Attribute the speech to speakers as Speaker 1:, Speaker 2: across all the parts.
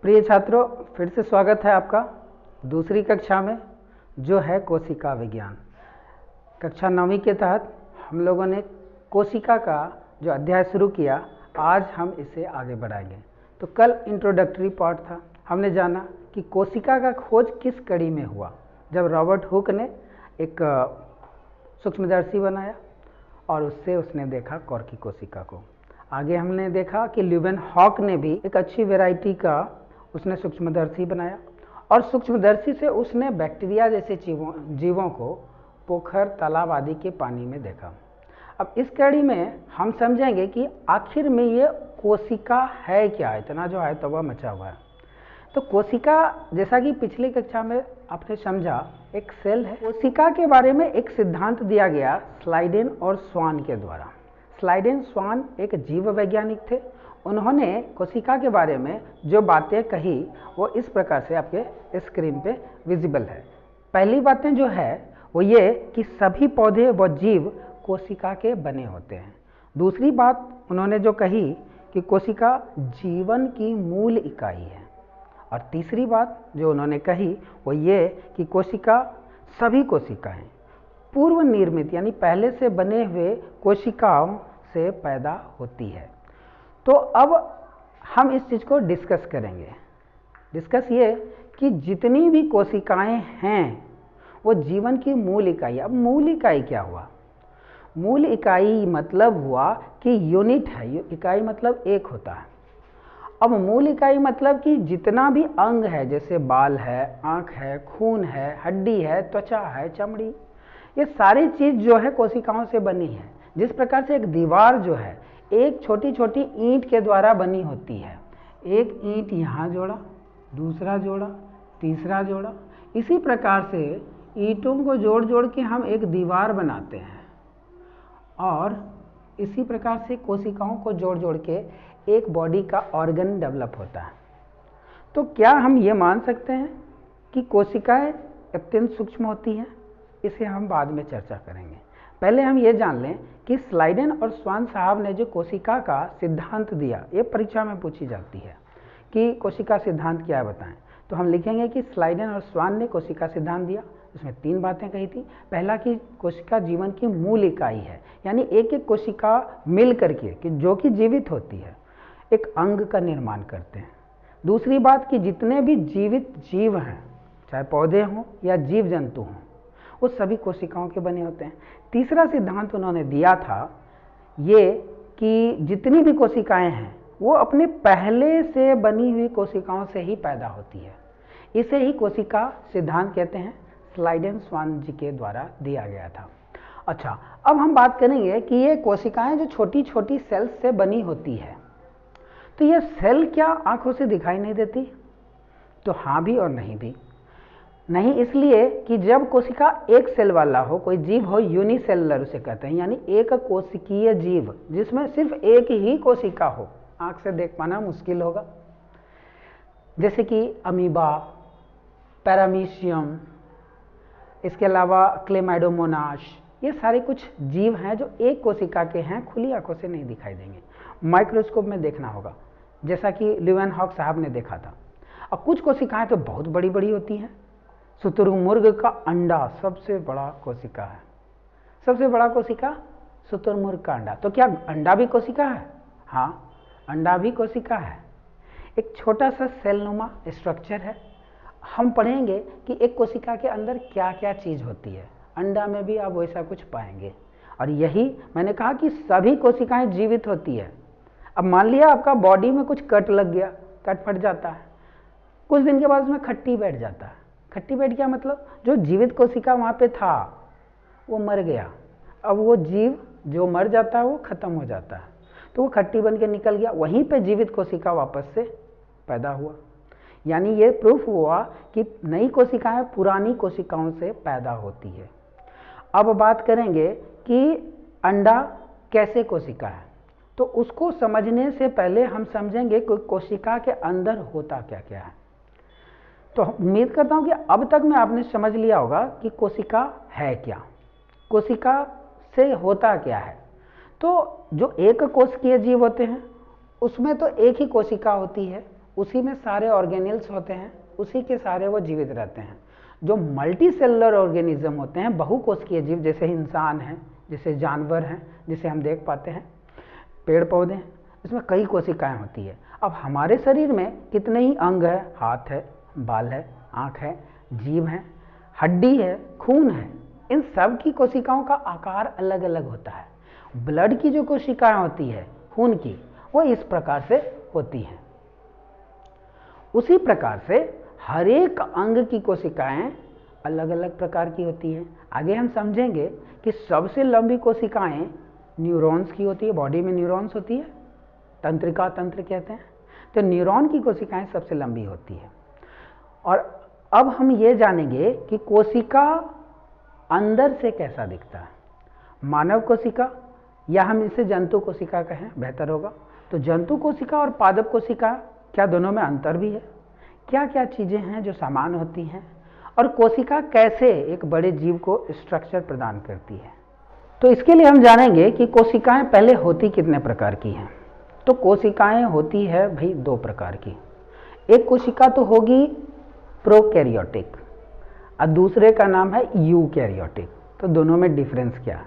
Speaker 1: प्रिय छात्रों, फिर से स्वागत है आपका दूसरी कक्षा में, जो है कोशिका विज्ञान। कक्षा 9वीं के तहत हम लोगों ने कोशिका का जो अध्याय शुरू किया, आज हम इसे आगे बढ़ाएंगे। तो कल इंट्रोडक्टरी पार्ट था। हमने जाना कि कोशिका का खोज किस कड़ी में हुआ, जब रॉबर्ट हुक ने एक सूक्ष्मदर्शी बनाया और उससे उसने देखा कॉर्की कोशिका को। आगे हमने देखा कि ल्यूवेनहॉक ने भी एक अच्छी वैरायटी का उसने सूक्ष्मदर्शी बनाया और सूक्ष्मदर्शी से उसने बैक्टीरिया जैसे जीवों को पोखर, तालाब आदि के पानी में देखा। अब इस कड़ी में हम समझेंगे कि आखिर में ये कोशिका है क्या, इतना जो है तवा मचा हुआ है। तो कोशिका, जैसा कि पिछली कक्षा में आपने समझा, एक सेल है। कोशिका के बारे में एक सिद्धांत दिया गया स्लाइडेन और स्वान के द्वारा। स्लाइडेन स्वान एक जीव वैज्ञानिक थे। उन्होंने कोशिका के बारे में जो बातें कही वो इस प्रकार से आपके स्क्रीन पे विजिबल है। पहली बातें जो है वो ये कि सभी पौधे व जीव कोशिका के बने होते हैं। दूसरी बात उन्होंने जो कही कि कोशिका जीवन की मूल इकाई है। और तीसरी बात जो उन्होंने कही वो ये कि सभी कोशिकाएं पूर्व निर्मित यानी पहले से बने हुए कोशिकाओं से पैदा होती है। तो अब हम इस चीज़ को डिस्कस करेंगे। डिस्कस ये कि जितनी भी कोशिकाएं हैं वो जीवन की मूल इकाई। अब मूल इकाई क्या हुआ? मूल इकाई मतलब हुआ कि यूनिट है। इकाई मतलब एक होता है। अब मूल इकाई मतलब कि जितना भी अंग है, जैसे बाल है, आँख है, खून है, हड्डी है, त्वचा है, चमड़ी, ये सारी चीज़ जो है कोशिकाओं से बनी है। जिस प्रकार से एक दीवार जो है एक छोटी छोटी ईंट के द्वारा बनी होती है। एक ईंट यहाँ जोड़ा, दूसरा जोड़ा, तीसरा जोड़ा, इसी प्रकार से ईंटों को जोड़ जोड़ के हम एक दीवार बनाते हैं। और इसी प्रकार से कोशिकाओं को जोड़ जोड़ के एक बॉडी का ऑर्गन डेवलप होता है। तो क्या हम ये मान सकते हैं कि कोशिकाएं अत्यंत सूक्ष्म होती हैं? इसे हम बाद में चर्चा करेंगे। पहले हम ये जान लें कि स्लाइडेन और स्वान साहब ने जो कोशिका का सिद्धांत दिया, ये परीक्षा में पूछी जाती है कि कोशिका सिद्धांत क्या है बताएं। तो हम लिखेंगे कि स्लाइडेन और स्वान ने कोशिका सिद्धांत दिया। उसमें 3 बातें कही थी। पहला कि कोशिका जीवन की मूल इकाई है, यानी एक एक कोशिका मिल करके कि जो कि जीवित होती है एक अंग का निर्माण करते हैं। दूसरी बात कि जितने भी जीवित जीव हैं, चाहे पौधे हों या जीव जंतु हों, वो सभी कोशिकाओं के बने होते हैं। तीसरा सिद्धांत उन्होंने दिया था ये कि जितनी भी कोशिकाएं हैं वो अपने पहले से बनी हुई कोशिकाओं से ही पैदा होती है। इसे ही कोशिका सिद्धांत कहते हैं। स्लाइडेन स्वान जी के द्वारा दिया गया था। अच्छा, अब हम बात करेंगे कि ये कोशिकाएं जो छोटी छोटी सेल्स से बनी होती है, तो ये सेल क्या आंखों से दिखाई नहीं देती? तो हाँ भी और नहीं भी। नहीं इसलिए कि जब कोशिका एक सेल वाला हो, कोई जीव हो, यूनिसेलुलर उसे कहते हैं, यानी एक कोशिकीय जीव जिसमें सिर्फ एक ही कोशिका हो, आंख से देख पाना मुश्किल होगा। जैसे कि अमीबा, पैरामीशियम, इसके अलावा क्लेमाइडोमोनास, ये सारे कुछ जीव हैं जो एक कोशिका के हैं, खुली आंखों से नहीं दिखाई देंगे, माइक्रोस्कोप में देखना होगा, जैसा कि ल्यूवेनहॉक साहब ने देखा था। अब कुछ कोशिकाएं तो बहुत बड़ी बड़ी होती हैं। शुतुरमुर्ग का अंडा सबसे बड़ा कोशिका है। सबसे बड़ा कोशिका शुतुरमुर्ग का अंडा। तो क्या अंडा भी कोशिका है? हाँ, अंडा भी कोशिका है। एक छोटा सा सेलनुमा स्ट्रक्चर है। हम पढ़ेंगे कि एक कोशिका के अंदर क्या क्या चीज़ होती है। अंडा में भी आप वैसा कुछ पाएंगे। और यही मैंने कहा कि सभी कोशिकाएं जीवित होती है। अब मान लिया आपका बॉडी में कुछ कट लग गया, कट फट जाता है, कुछ दिन के बाद उसमें खट्टी बैठ जाता है। खट्टी बैठ गया मतलब जो जीवित कोशिका वहाँ पे था वो मर गया। अब वो जीव जो मर जाता है वो खत्म हो जाता है, तो वो खट्टी बन के निकल गया। वहीं पे जीवित कोशिका वापस से पैदा हुआ। यानी ये प्रूफ हुआ कि नई कोशिकाएं पुरानी कोशिकाओं से पैदा होती है। अब बात करेंगे कि अंडा कैसे कोशिका है। तो उसको समझने से पहले हम समझेंगे कि कोशिका के अंदर होता क्या क्या है। तो उम्मीद करता हूं कि अब तक में आपने समझ लिया होगा कि कोशिका है क्या, कोशिका से होता क्या है। तो जो एक कोशिकीय जीव होते हैं उसमें तो एक ही कोशिका होती है उसी में सारे ऑर्गेनिल्स होते हैं, उसी के सारे वो जीवित रहते हैं। जो मल्टी सेलुलर ऑर्गेनिज्म होते हैं, बहुकोशिकीय जीव, जैसे इंसान हैं, जैसे जानवर हैं, जिसे हम देख पाते हैं, पेड़ पौधे हैं, इसमें कई कोशिकाएं होती है। अब हमारे शरीर में कितने ही अंग है, हाथ है, बाल है, आँख है, जीभ है, हड्डी है, खून है, इन सब की कोशिकाओं का आकार अलग अलग होता है। ब्लड की जो कोशिकाएं होती है, खून की, वो इस प्रकार से होती हैं। उसी प्रकार से हर एक अंग की कोशिकाएं अलग अलग प्रकार की होती हैं। आगे हम समझेंगे कि सबसे लंबी कोशिकाएं न्यूरॉन्स की होती है। बॉडी में न्यूरॉन्स होती है, तंत्रिका तंत्र कहते हैं। तो न्यूरॉन की कोशिकाएं सबसे लंबी होती है। और अब हम ये जानेंगे कि कोशिका अंदर से कैसा दिखता है। मानव कोशिका, या हम इसे जंतु कोशिका कहें बेहतर होगा। तो जंतु कोशिका और पादप कोशिका, क्या दोनों में अंतर भी है? क्या क्या चीज़ें हैं जो समान होती हैं? और कोशिका कैसे एक बड़े जीव को स्ट्रक्चर प्रदान करती है? तो इसके लिए हम जानेंगे कि कोशिकाएं पहले होती कितने प्रकार की हैं। तो कोशिकाएं होती है भाई दो प्रकार की। एक कोशिका तो होगी प्रोकैरियोटिक और दूसरे का नाम है यूकैरियोटिक। तो दोनों में डिफरेंस क्या है?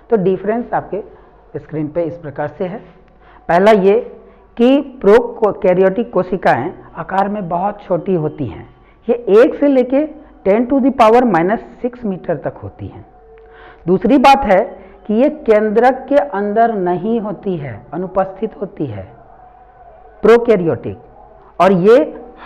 Speaker 1: तो डिफरेंस आपके स्क्रीन पे इस प्रकार से है। पहला ये कि प्रोकैरियोटिक कोशिकाएं आकार में बहुत छोटी होती हैं। ये 1 से लेके 10⁻⁻⁶ मीटर तक होती हैं। दूसरी बात है कि ये केंद्रक के अंदर नहीं होती है, अनुपस्थित होती है प्रोकैरियोटिक, और ये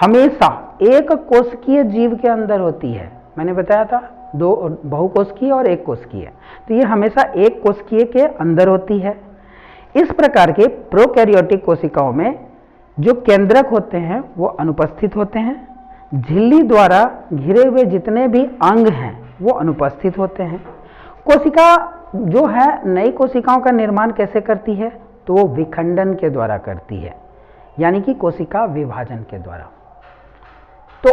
Speaker 1: हमेशा एक कोशिकीय जीव के अंदर होती है। मैंने बताया था दो बहुकोशिकीय और एक कोशिकीय, तो ये हमेशा एक कोशिकीय के अंदर होती है। इस प्रकार के प्रोकैरियोटिक कोशिकाओं में जो केंद्रक होते हैं वो अनुपस्थित होते हैं। झिल्ली द्वारा घिरे हुए जितने भी अंग हैं वो अनुपस्थित होते हैं। कोशिका जो है नई कोशिकाओं का निर्माण कैसे करती है? तो वो विखंडन के द्वारा करती है, यानी कि कोशिका विभाजन के द्वारा। तो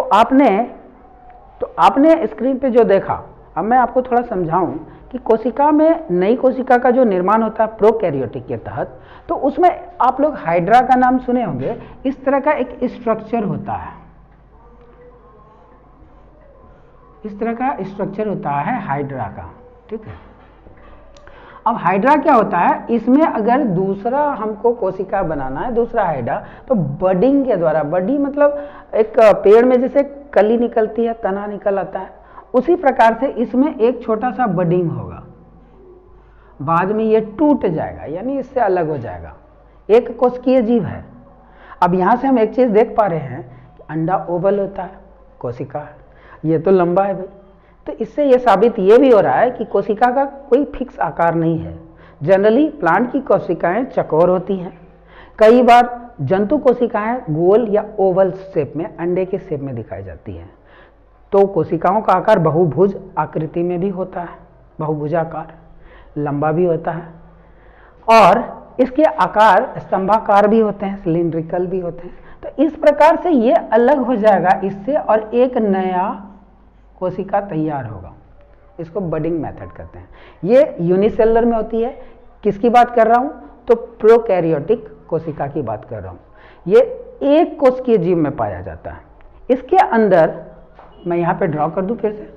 Speaker 1: आपने स्क्रीन पे जो देखा, अब मैं आपको थोड़ा समझाऊं कि कोशिका में नई कोशिका का जो निर्माण होता है प्रोकैरियोटिक के तहत, तो उसमें आप लोग हाइड्रा का नाम सुने होंगे। इस तरह का एक स्ट्रक्चर होता है, इस तरह का स्ट्रक्चर होता है हाइड्रा का, ठीक है। अब हाइड्रा क्या होता है, इसमें अगर दूसरा हमको कोशिका बनाना है, दूसरा हाइड्रा, तो बडिंग के द्वारा, बडी मतलब एक पेड़ में जैसे कली निकलती है, तना निकल आता है, उसी प्रकार से इसमें एक छोटा सा बडिंग होगा। बाद में ये टूट जाएगा, यानी इससे अलग हो जाएगा। एक कोशिकीय जीव है। अब यहाँ से हम एक चीज देख पा रहे हैं कि अंडा ओवल होता है, कोशिका है, ये तो लंबा है भाई। तो इससे ये साबित ये भी हो रहा है कि कोशिका का कोई फिक्स आकार नहीं है। जनरली प्लांट की कोशिकाएं चौकोर होती हैं, कई बार जंतु कोशिकाएं गोल या ओवल शेप में, अंडे के शेप में दिखाई जाती हैं। तो कोशिकाओं का आकार बहुभुज आकृति में भी होता है, बहुभुजाकार, लंबा भी होता है, और इसके आकार स्तंभाकार भी होते हैं, सिलिंड्रिकल भी होते हैं। तो इस प्रकार से ये अलग हो जाएगा इससे, और एक नया कोशिका तैयार होगा। इसको बडिंग मेथड कहते हैं। ये यूनिसेलुलर में होती है। किसकी बात कर रहा हूं? तो प्रोकैरियोटिक कोशिका की बात कर रहा हूं। ये एक कोशिकीय जीव में पाया जाता है। इसके अंदर मैं यहां पे ड्रॉ कर दूं फिर से।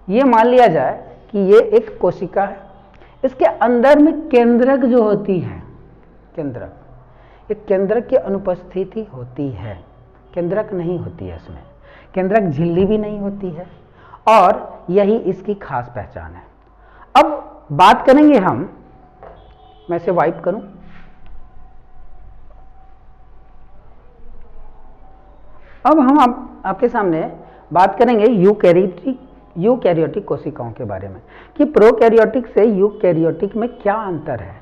Speaker 1: ये मान लिया जाए कि ये एक कोशिका है। इसके अंदर में केंद्रक जो होती है, केंद्रक, ये केंद्रक की अनुपस्थिति होती है, केंद्रक नहीं होती है इसमें, केंद्रक झिल्ली भी नहीं होती है, और यही इसकी खास पहचान है। अब बात करेंगे हम, मैं इसे वाइप करूं, अब हम आपके सामने बात करेंगे यूकैरियोटिक कोशिकाओं के बारे में कि प्रोकैरियोटिक से यूकैरियोटिक में क्या अंतर है।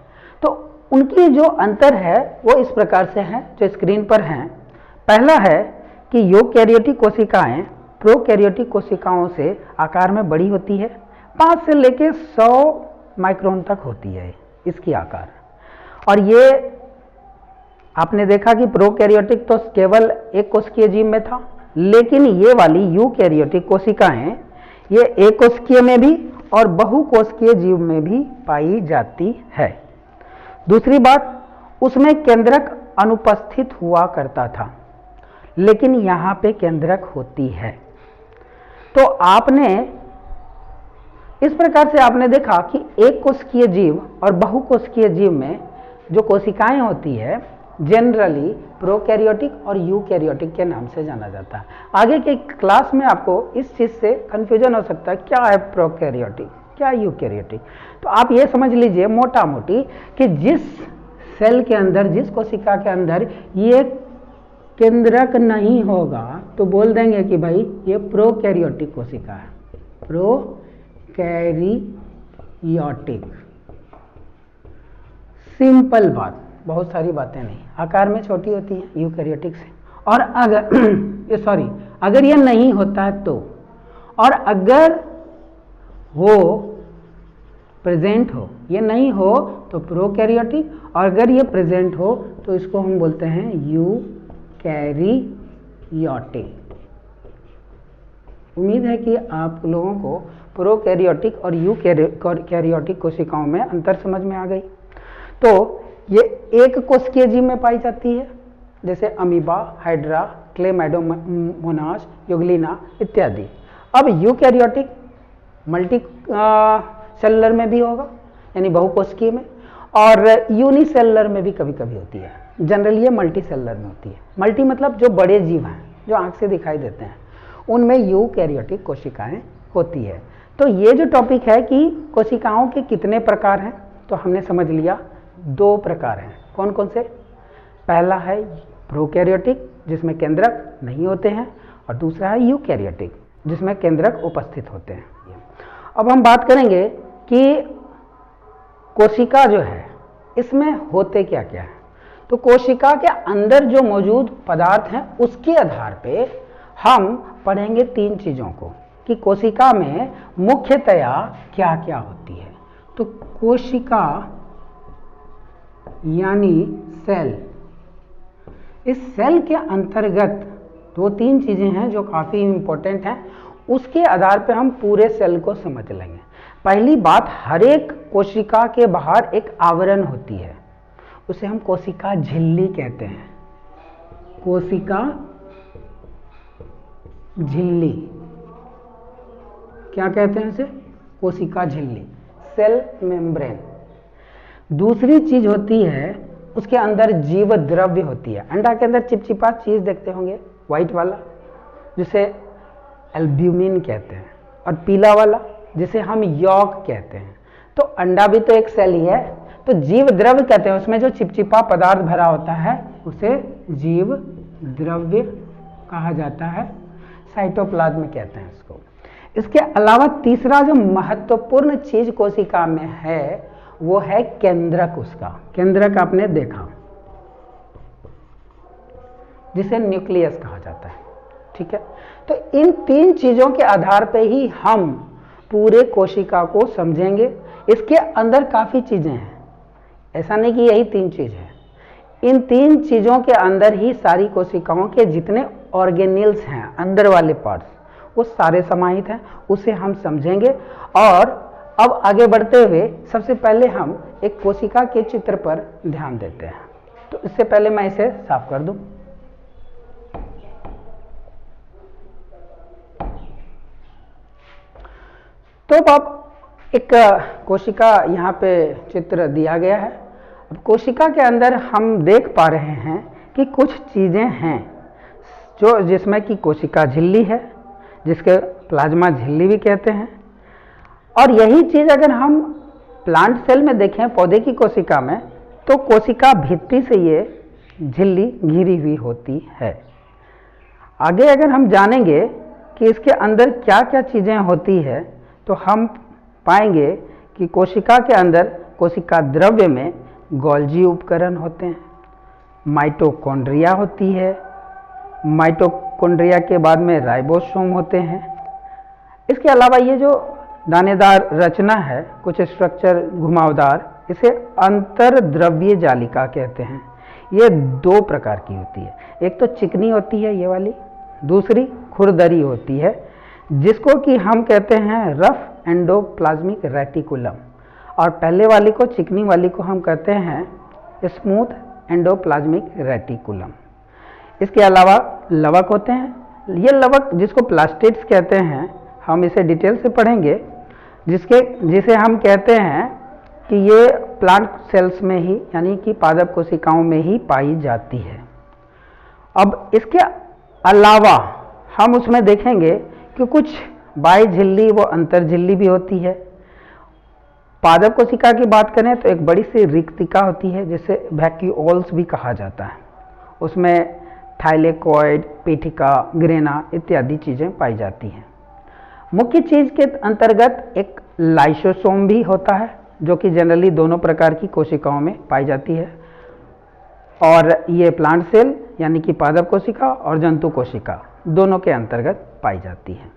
Speaker 1: तो उनकी जो अंतर है वो इस प्रकार से है जो स्क्रीन पर हैं। पहला है कि यूकैरियोटिक कोशिकाएं प्रोकैरियोटिक कोशिकाओं से आकार में बड़ी होती है, 5 से लेकर 100 माइक्रोन तक होती है इसकी आकार। और ये आपने देखा कि प्रोकैरियोटिक तो केवल एक कोशिकीय जीव में था, लेकिन ये वाली यूकैरियोटिक कोशिकाएं ये एक कोशिकीय में भी और बहुकोशिकीय जीव में भी पाई जाती है। दूसरी बात, उसमें केंद्रक अनुपस्थित हुआ करता था। लेकिन यहाँ पे केंद्रक होती है। तो आपने इस प्रकार से आपने देखा कि एक कोशिकीय जीव और बहुकोशिकीय जीव में जो कोशिकाएं होती है जनरली प्रोकैरियोटिक और यूकैरियोटिक के नाम से जाना जाता है। आगे के क्लास में आपको इस चीज से कंफ्यूजन हो सकता है, क्या है प्रोकैरियोटिक, क्या यूकैरियोटिक। तो आप ये समझ लीजिए मोटा मोटी कि जिस सेल के अंदर, जिस कोशिका के अंदर ये केंद्रक नहीं होगा तो बोल देंगे कि भाई ये प्रोकैरियोटिक कोशिका है, प्रोकैरियोटिक। सिंपल बात, बहुत सारी बातें नहीं, आकार में छोटी होती है यूकैरियोटिक से। और अगर ये नहीं होता है तो, और अगर वो प्रेजेंट हो, ये नहीं हो तो प्रोकैरियोटिक, और अगर ये प्रेजेंट हो तो इसको हम बोलते हैं यूकैरियोटिक। उम्मीद है कि आप लोगों को प्रोकैरियोटिक और यूकैरियोटिक कोशिकाओं में अंतर समझ में आ गई। तो ये एक कोशिकीय जीव में पाई जाती है, जैसे अमीबा, हाइड्रा, क्लेमाइडोमोनास, यूग्लिना इत्यादि। अब यूकैरियोटिक मल्टी सेलुलर में भी होगा, यानी बहुकोशिकीय में, और यूनिसेलुलर में भी कभी कभी होती है। जनरली ये मल्टी सेलुलर में होती है। मल्टी मतलब जो बड़े जीव हैं, जो आंख से दिखाई देते हैं, उनमें यूकैरियोटिक कोशिकाएं होती है। तो ये जो टॉपिक है कि कोशिकाओं के कितने प्रकार हैं, तो हमने समझ लिया 2 प्रकार हैं। कौन कौन से? पहला है प्रोकैरियोटिक जिसमें केंद्रक नहीं होते हैं, और दूसरा है यूकैरियोटिक जिसमें केंद्रक उपस्थित होते हैं। अब हम बात करेंगे कि कोशिका जो है इसमें होते क्या क्या है। तो कोशिका के अंदर जो मौजूद पदार्थ हैं उसके आधार पे हम पढ़ेंगे 3 चीजों को कि कोशिका में मुख्यतया क्या क्या होती है। तो कोशिका यानी सेल, इस सेल के अंतर्गत 2-3 चीजें हैं जो काफी इंपॉर्टेंट हैं, उसके आधार पे हम पूरे सेल को समझ लेंगे। पहली बात, हर एक कोशिका के बाहर एक आवरण होती है, उसे हम कोशिका झिल्ली कहते हैं। कोशिका झिल्ली, क्या कहते हैं इसे? कोशिका झिल्ली, सेल मेम्ब्रेन। दूसरी चीज होती है, उसके अंदर जीव द्रव्य होती है। अंडा के अंदर चिपचिपा चीज देखते होंगे, व्हाइट वाला, जिसे एल्ब्यूमिन कहते हैं, और पीला वाला जिसे हम यॉक कहते हैं। तो अंडा भी तो एक सेल ही है, तो जीव द्रव्य कहते हैं, उसमें जो चिपचिपा पदार्थ भरा होता है उसे जीव द्रव्य कहा जाता है, साइटोप्लाज्म कहते हैं इसको। इसके अलावा तीसरा जो महत्वपूर्ण चीज कोशिका में है वो है केंद्रक। उसका केंद्रक आपने देखा, जिसे न्यूक्लियस कहा जाता है, ठीक है। तो इन 3 चीजों के आधार पर ही हम पूरे कोशिका को समझेंगे। इसके अंदर काफी चीजें हैं, ऐसा नहीं कि यही 3 चीज है। इन 3 चीजों के अंदर ही सारी कोशिकाओं के जितने ऑर्गेनिल्स हैं, अंदर वाले पार्ट्स, वो सारे समाहित हैं, उसे हम समझेंगे। और अब आगे बढ़ते हुए सबसे पहले हम एक कोशिका के चित्र पर ध्यान देते हैं। तो इससे पहले मैं इसे साफ कर दूं। तो अब एक कोशिका यहाँ पे चित्र दिया गया है। अब कोशिका के अंदर हम देख पा रहे हैं कि कुछ चीजें हैं जो, जिसमें कि कोशिका झिल्ली है, जिसके प्लाज्मा झिल्ली भी कहते हैं। और यही चीज अगर हम प्लांट सेल में देखें, पौधे की कोशिका में, तो कोशिका भित्ति से ये झिल्ली घिरी हुई होती है। आगे अगर हम जानेंगे कि इसके अंदर क्या क्या चीजें होती है, तो हम पाएंगे कि कोशिका के अंदर कोशिका द्रव्य में गोल्जी उपकरण होते हैं, माइटोकॉन्ड्रिया होती है, माइटोकॉन्ड्रिया के बाद में राइबोसोम होते हैं। इसके अलावा ये जो दानेदार रचना है, कुछ स्ट्रक्चर घुमावदार, इसे अंतर्द्रव्य जालिका कहते हैं। ये 2 प्रकार की होती है, एक तो चिकनी होती है ये वाली, दूसरी खुरदरी होती है, जिसको कि हम कहते हैं रफ एंडोप्लाज्मिक रेटिकुलम, और पहले वाली को, चिकनी वाली को हम कहते हैं स्मूथ एंडोप्लाज्मिक रेटिकुलम। इसके अलावा लवक होते हैं। ये लवक जिसको प्लास्टिड्स कहते हैं, हम इसे डिटेल से पढ़ेंगे, जिसे हम कहते हैं कि ये प्लांट सेल्स में ही यानी कि पादप कोशिकाओं में ही पाई जाती है। अब इसके अलावा हम उसमें देखेंगे कि कुछ बाह्य झिल्ली व अंतर झिल्ली भी होती है। पादप कोशिका की बात करें तो एक बड़ी सी रिक्तिका होती है जिसे वैक्यूओल्स भी कहा जाता है। उसमें थाइलेकॉइड, पेटिका, ग्रेना इत्यादि चीज़ें पाई जाती हैं। मुख्य चीज़ के अंतर्गत एक लाइसोसोम भी होता है जो कि जनरली दोनों प्रकार की कोशिकाओं में पाई जाती है, और ये प्लांट सेल यानी कि पादप कोशिका और जंतु कोशिका दोनों के अंतर्गत पाई जाती है।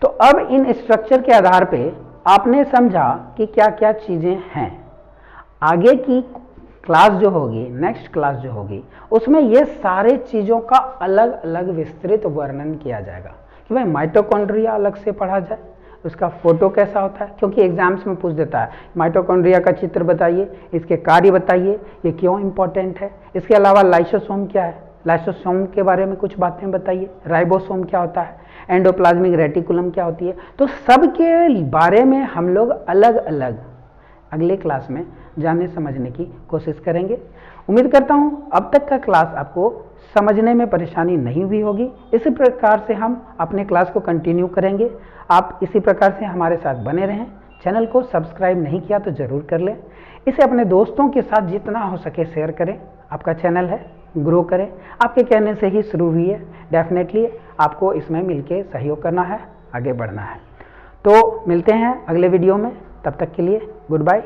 Speaker 1: तो अब इन स्ट्रक्चर के आधार पे आपने समझा कि क्या क्या चीज़ें हैं। आगे की क्लास जो होगी, नेक्स्ट क्लास जो होगी, उसमें ये सारे चीज़ों का अलग अलग विस्तृत वर्णन किया जाएगा कि भाई माइटोकॉन्ड्रिया अलग से पढ़ा जाए, उसका फोटो कैसा होता है, क्योंकि एग्जाम्स में पूछ देता है माइटोकॉन्ड्रिया का चित्र बताइए, इसके कार्य बताइए, ये क्यों इंपॉर्टेंट है। इसके अलावा लाइसोसोम क्या है, लाइसोसोम के बारे में कुछ बातें बताइए, राइबोसोम क्या होता है, एंडोप्लाज्मिक रेटिकुलम क्या होती है। तो सब के बारे में हम लोग अलग अलग अगले क्लास में जानने समझने की कोशिश करेंगे। उम्मीद करता हूँ अब तक का क्लास आपको समझने में परेशानी नहीं हुई होगी। इसी प्रकार से हम अपने क्लास को कंटिन्यू करेंगे। आप इसी प्रकार से हमारे साथ बने रहें। चैनल को सब्सक्राइब नहीं किया तो ज़रूर कर लें। इसे अपने दोस्तों के साथ जितना हो सके शेयर करें। आपका चैनल है, ग्रो करें। आपके कहने से ही शुरू हुई है, डेफिनेटली आपको इसमें मिलके सहयोग करना है, आगे बढ़ना है। तो मिलते हैं अगले वीडियो में, तब तक के लिए गुड बाय।